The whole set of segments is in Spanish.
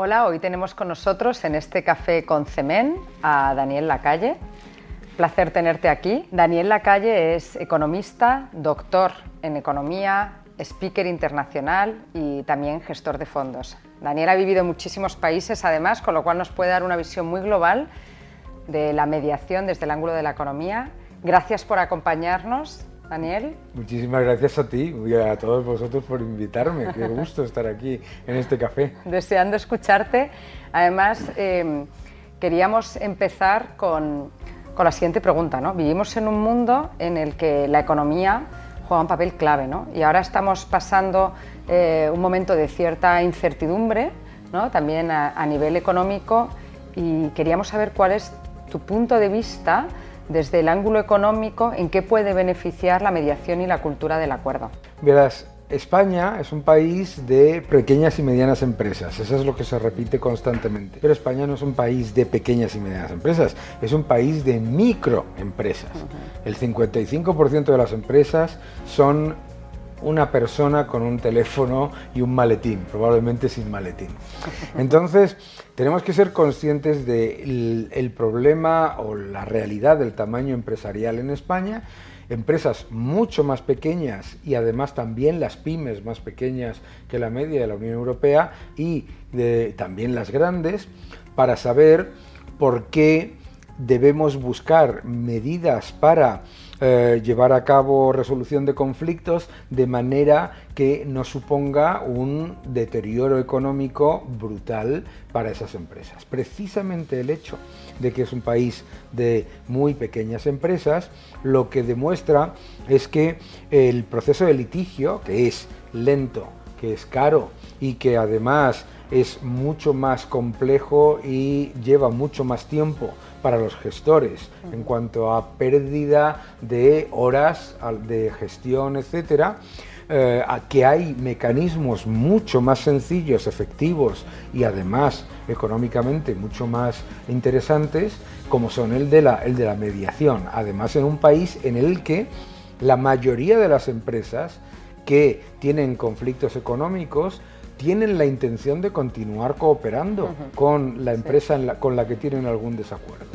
Hola, hoy tenemos con nosotros en este café con Cement a Daniel Lacalle. Placer tenerte aquí. Daniel Lacalle es economista, doctor en economía, speaker internacional y también gestor de fondos. Daniel ha vivido en muchísimos países además, con lo cual nos puede dar una visión muy global de la mediación desde el ángulo de la economía. Gracias por acompañarnos, Daniel. Muchísimas gracias a ti y a todos vosotros por invitarme. Qué gusto estar aquí en este café. Deseando escucharte. Además, queríamos empezar con la siguiente pregunta, ¿no? Vivimos en un mundo en el que la economía juega un papel clave, ¿no? Y ahora estamos pasando un momento de cierta incertidumbre, ¿no? También a nivel económico, y queríamos saber cuál es tu punto de vista desde el ángulo económico, en qué puede beneficiar la mediación y la cultura del acuerdo. Verás, España es un país de pequeñas y medianas empresas, eso es lo que se repite constantemente. Pero España no es un país de pequeñas y medianas empresas, es un país de microempresas. El 55% de las empresas son una persona con un teléfono y un maletín, probablemente sin maletín. Entonces, tenemos que ser conscientes del problema o la realidad del tamaño empresarial en España. Empresas mucho más pequeñas y además también las pymes más pequeñas que la media de la Unión Europea y también las grandes, para saber por qué debemos buscar medidas para llevar a cabo resolución de conflictos de manera que no suponga un deterioro económico brutal para esas empresas. Precisamente el hecho de que es un país de muy pequeñas empresas, lo que demuestra es que el proceso de litigio, que es lento, que es caro y que además es mucho más complejo y lleva mucho más tiempo para los gestores en cuanto a pérdida de horas de gestión, etcétera, que hay mecanismos mucho más sencillos, efectivos y además económicamente mucho más interesantes, como son el de la mediación. Además, en un país en el que la mayoría de las empresas que tienen conflictos económicos tienen la intención de continuar cooperando con la empresa con la que tienen algún desacuerdo.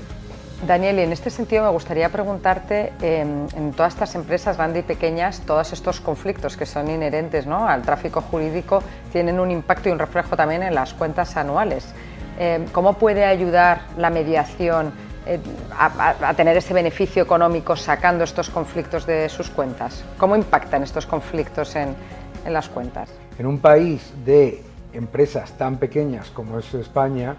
Daniel, y en este sentido me gustaría preguntarte, en todas estas empresas grandes y pequeñas, todos estos conflictos que son inherentes, ¿no?, al tráfico jurídico tienen un impacto y un reflejo también en las cuentas anuales. ¿Cómo puede ayudar la mediación a tener ese beneficio económico sacando estos conflictos de sus cuentas? ¿Cómo impactan estos conflictos en las cuentas? En un país de empresas tan pequeñas como es España,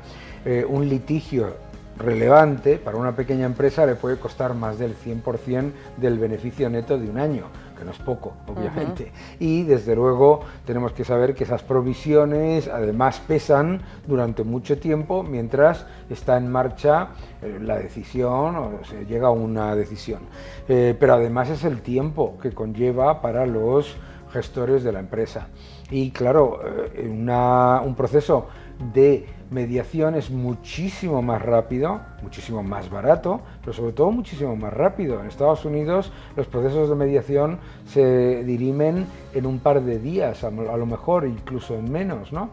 un litigio relevante para una pequeña empresa le puede costar más del 100% del beneficio neto de un año, que no es poco, obviamente. Y desde luego tenemos que saber que esas provisiones además pesan durante mucho tiempo mientras está en marcha la decisión o se llega a una decisión. Pero además es el tiempo que conlleva para los gestores de la empresa. Y claro, un proceso de mediación es muchísimo más rápido, muchísimo más barato, pero sobre todo muchísimo más rápido. En Estados Unidos los procesos de mediación se dirimen en un par de días, a lo mejor incluso en menos, ¿no?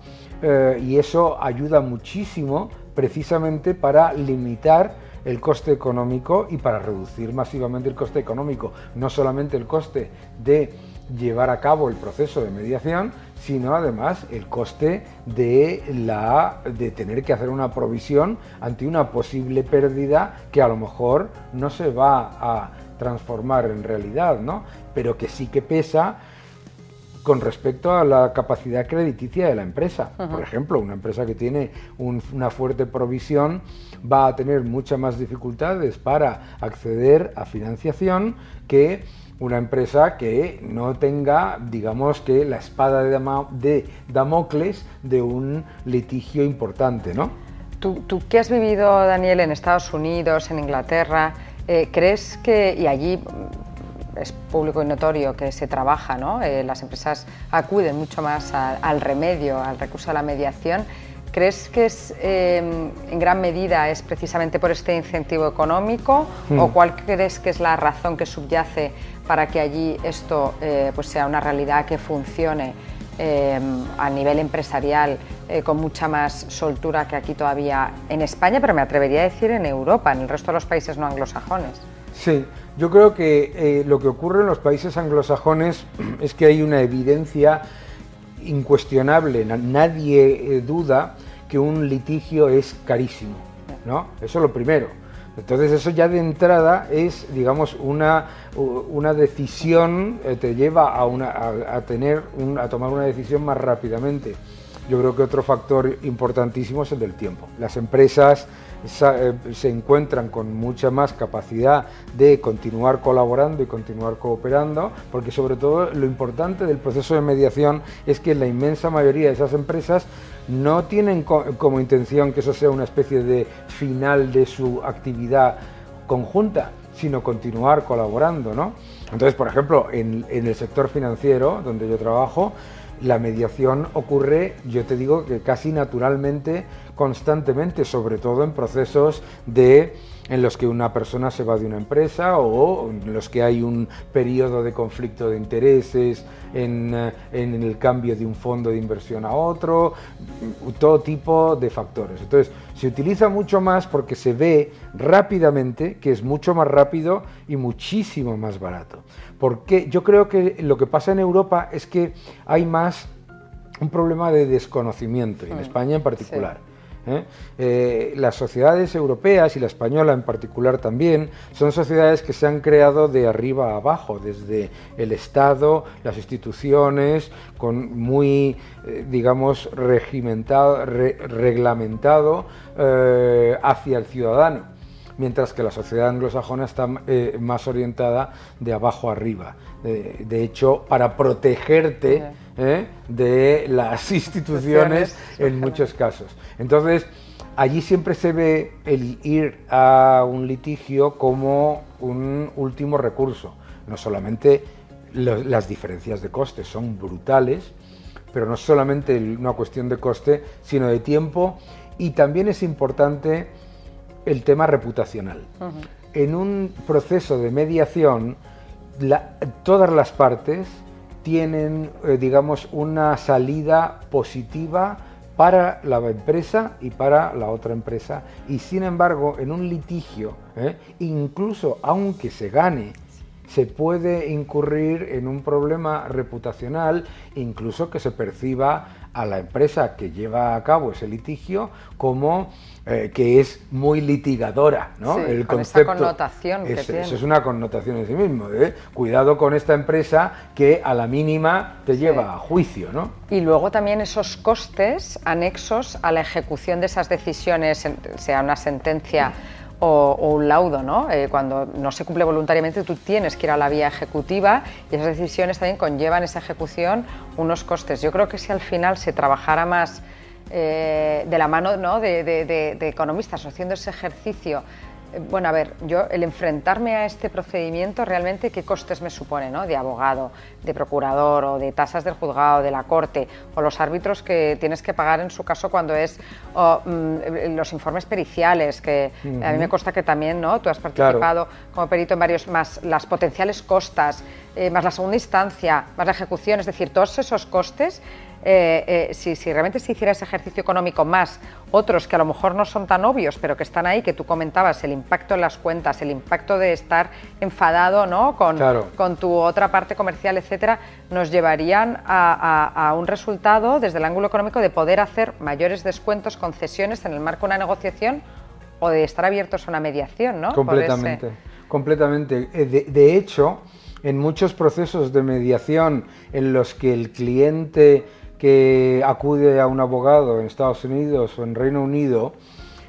Y eso ayuda muchísimo precisamente para limitar el coste económico y para reducir masivamente el coste económico, no solamente el coste de llevar a cabo el proceso de mediación, sino además el coste de tener que hacer una provisión ante una posible pérdida que a lo mejor no se va a transformar en realidad, ¿no?, pero que sí que pesa con respecto a la capacidad crediticia de la empresa. Por ejemplo, una empresa que tiene una fuerte provisión va a tener muchas más dificultades para acceder a financiación que una empresa que no tenga, digamos, que la espada de Damocles de un litigio importante, ¿no? Tú que has vivido, Daniel, en Estados Unidos, en Inglaterra, ¿crees que, y allí es público y notorio que se trabaja, ¿no?, las empresas acuden mucho más al remedio, al recurso a la mediación, ¿crees que en gran medida es precisamente por este incentivo económico o cuál crees que es la razón que subyace para que allí esto pues sea una realidad que funcione a nivel empresarial con mucha más soltura que aquí todavía en España, pero me atrevería a decir en Europa, en el resto de los países no anglosajones. Sí, yo creo que lo que ocurre en los países anglosajones es que hay una evidencia incuestionable, nadie duda que un litigio es carísimo, ¿no? Eso es lo primero. Entonces eso ya de entrada es, digamos, una decisión, te lleva a tomar una decisión más rápidamente. Yo creo que otro factor importantísimo es el del tiempo. Las empresas se encuentran con mucha más capacidad de continuar colaborando y continuar cooperando, porque sobre todo lo importante del proceso de mediación es que la inmensa mayoría de esas empresas no tienen como intención que eso sea una especie de final de su actividad conjunta, sino continuar colaborando, ¿no? Entonces, por ejemplo, en el sector financiero, donde yo trabajo, la mediación ocurre, yo te digo que casi naturalmente, constantemente, sobre todo en procesos en los que una persona se va de una empresa o en los que hay un periodo de conflicto de intereses, en el cambio de un fondo de inversión a otro, todo tipo de factores. Entonces, se utiliza mucho más porque se ve rápidamente que es mucho más rápido y muchísimo más barato. Porque yo creo que lo que pasa en Europa es que hay más un problema de desconocimiento, y en España en particular. Sí. Las sociedades europeas y la española en particular también son sociedades que se han creado de arriba a abajo, desde el Estado, las instituciones, con muy, digamos, reglamentado hacia el ciudadano, mientras que la sociedad anglosajona está más orientada de abajo arriba. De hecho, para protegerte de las instituciones en muchos casos. Entonces, allí siempre se ve el ir a un litigio como un último recurso. No solamente las diferencias de costes son brutales, pero no solamente una cuestión de coste, sino de tiempo, y también es importante el tema reputacional. En un proceso de mediación, todas las partes tienen, digamos, una salida positiva para la empresa y para la otra empresa, y sin embargo, en un litigio, incluso aunque se gane, se puede incurrir en un problema reputacional, incluso que se perciba a la empresa que lleva a cabo ese litigio como que es muy litigadora, ¿no? Sí, el con concepto, esa connotación que tiene. Eso es una connotación en sí mismo, cuidado con esta empresa que a la mínima te lleva a juicio, ¿no? Y luego también esos costes anexos a la ejecución de esas decisiones, sea una sentencia o un laudo, ¿no? Cuando no se cumple voluntariamente, tú tienes que ir a la vía ejecutiva, y esas decisiones también conllevan esa ejecución unos costes. Yo creo que si al final se trabajara más de la mano, ¿no?, de economistas haciendo ese ejercicio. Bueno, a ver, yo el enfrentarme a este procedimiento, realmente, ¿qué costes me supone, ¿no?, de abogado, de procurador, o de tasas del juzgado, de la corte, o los árbitros que tienes que pagar en su caso cuando es los informes periciales, que a mí me consta que también, ¿no?, tú has participado como perito en varios, más las potenciales costas, más la segunda instancia, más la ejecución, es decir, todos esos costes. Si realmente se hiciera ese ejercicio económico más otros que a lo mejor no son tan obvios, pero que están ahí, que tú comentabas, el impacto en las cuentas, el impacto de estar enfadado, ¿no?, con tu otra parte comercial, etcétera, nos llevarían a un resultado desde el ángulo económico de poder hacer mayores descuentos, concesiones en el marco de una negociación, o de estar abiertos a una mediación, ¿no? Completamente, completamente. De hecho, en muchos procesos de mediación en los que el cliente que acude a un abogado en Estados Unidos o en Reino Unido,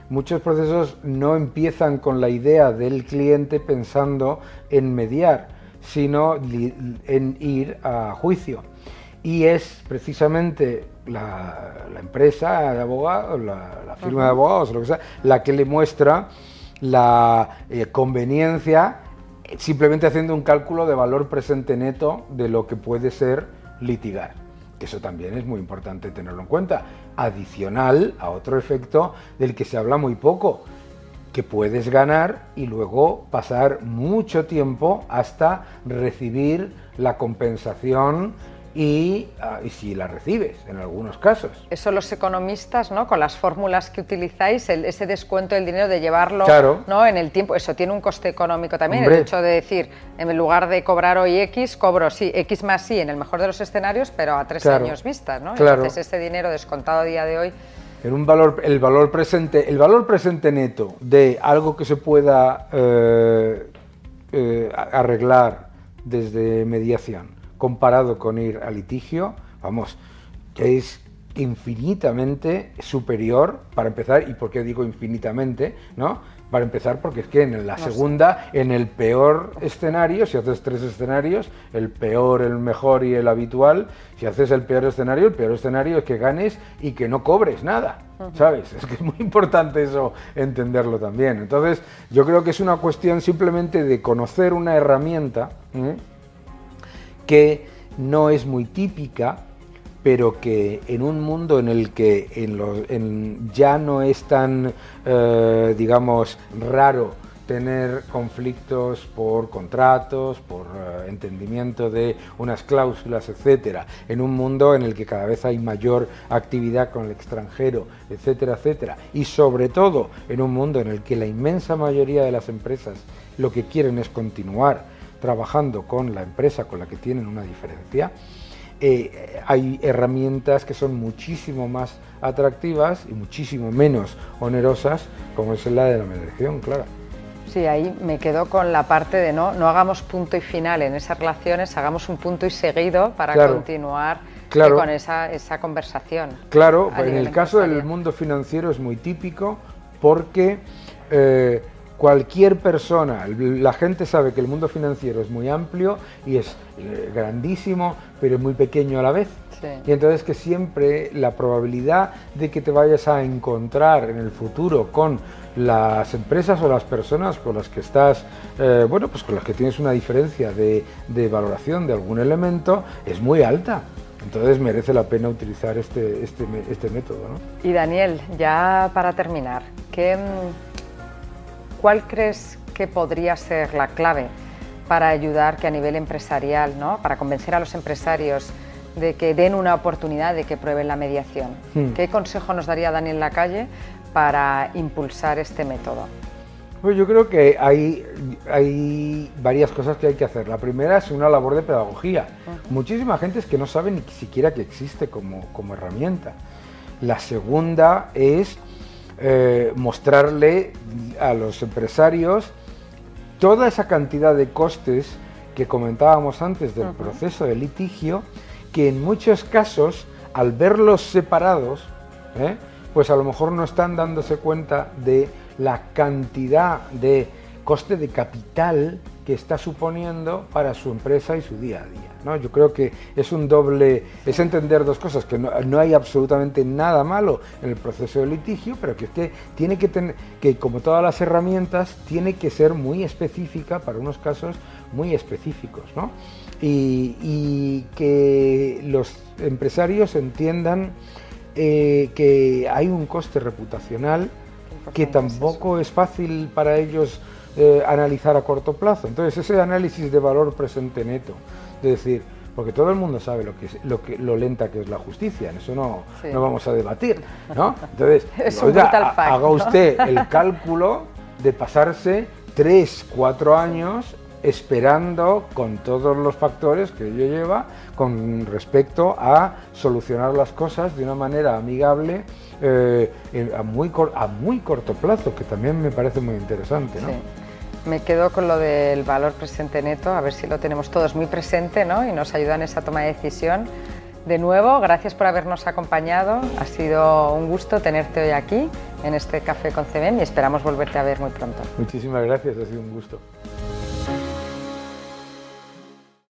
muchos procesos no empiezan con la idea del cliente pensando en mediar, sino en ir a juicio. Y es precisamente la empresa de abogados, la firma de abogados, o lo que sea, la que le muestra la conveniencia, simplemente haciendo un cálculo de valor presente neto de lo que puede ser litigar. Eso también es muy importante tenerlo en cuenta, adicional a otro efecto del que se habla muy poco, que puedes ganar y luego pasar mucho tiempo hasta recibir la compensación y si la recibes, en algunos casos. Eso los economistas, ¿no? Con las fórmulas que utilizáis, ese descuento del dinero de llevarlo, claro, ¿no? En el tiempo, eso tiene un coste económico también. Hombre. El hecho de decir, en lugar de cobrar hoy X, cobro sí, X más sí, en el mejor de los escenarios, pero a 3 claro, años vistas, ¿no? Claro. Entonces ese dinero descontado a día de hoy... En el valor presente neto de algo que se pueda arreglar desde mediación, comparado con ir a litigio, vamos, es infinitamente superior, para empezar. ¿Y por qué digo infinitamente? ¿No? Para empezar, porque es que en la segunda, en el peor escenario, si haces 3 escenarios, el peor, el mejor y el habitual, si haces el peor escenario es que ganes y que no cobres nada, ¿sabes? Es que es muy importante eso, entenderlo también. Entonces, yo creo que es una cuestión simplemente de conocer una herramienta que no es muy típica, pero que en un mundo en el que ya no es tan, digamos, raro tener conflictos por contratos, por entendimiento de unas cláusulas, etcétera, en un mundo en el que cada vez hay mayor actividad con el extranjero, etcétera, etcétera, y sobre todo en un mundo en el que la inmensa mayoría de las empresas lo que quieren es continuar trabajando con la empresa con la que tienen una diferencia, hay herramientas que son muchísimo más atractivas y muchísimo menos onerosas, como es la de la mediación, claro. Sí, ahí me quedo con la parte de no hagamos punto y final en esas relaciones, hagamos un punto y seguido para continuar con esa conversación. Claro, en el caso del mundo financiero es muy típico porque cualquier persona, la gente sabe que el mundo financiero es muy amplio y es grandísimo, pero muy pequeño a la vez. Sí. Y entonces que siempre la probabilidad de que te vayas a encontrar en el futuro con las empresas o las personas con las que estás, bueno, pues con las que tienes una diferencia de valoración de algún elemento es muy alta. Entonces merece la pena utilizar este método, ¿no? Y Daniel, ya para terminar, ¿cuál crees que podría ser la clave para ayudar que a nivel empresarial, ¿no? Para convencer a los empresarios de que den una oportunidad, de que prueben la mediación? ¿Qué consejo nos daría Daniel Lacalle para impulsar este método? Pues yo creo que hay varias cosas que hay que hacer. La primera es una labor de pedagogía. Muchísima gente es que no sabe ni siquiera que existe como herramienta. La segunda es mostrarle a los empresarios toda esa cantidad de costes que comentábamos antes del proceso de litigio, que en muchos casos, al verlos separados, pues a lo mejor no están dándose cuenta de la cantidad de coste de capital que está suponiendo para su empresa y su día a día, ¿no? Yo creo que es entender dos cosas, que no hay absolutamente nada malo en el proceso de litigio, pero que es que tiene que tener, que como todas las herramientas, tiene que ser muy específica para unos casos muy específicos, ¿no? Y que los empresarios entiendan que hay un coste reputacional que tampoco es fácil para ellos analizar a corto plazo. Entonces ese análisis de valor presente neto, de decir, porque todo el mundo sabe lo lenta que es la justicia, en eso no vamos a debatir, ¿no? Entonces, haga usted el cálculo de pasarse 3-4 años esperando con todos los factores que ello lleva con respecto a solucionar las cosas de una manera amigable a muy corto plazo, que también me parece muy interesante, ¿no? Sí. Me quedo con lo del valor presente neto, a ver si lo tenemos todos muy presente, ¿no? Y nos ayuda en esa toma de decisión. De nuevo, gracias por habernos acompañado, ha sido un gusto tenerte hoy aquí en este Café con CEMEM y esperamos volverte a ver muy pronto. Muchísimas gracias, ha sido un gusto.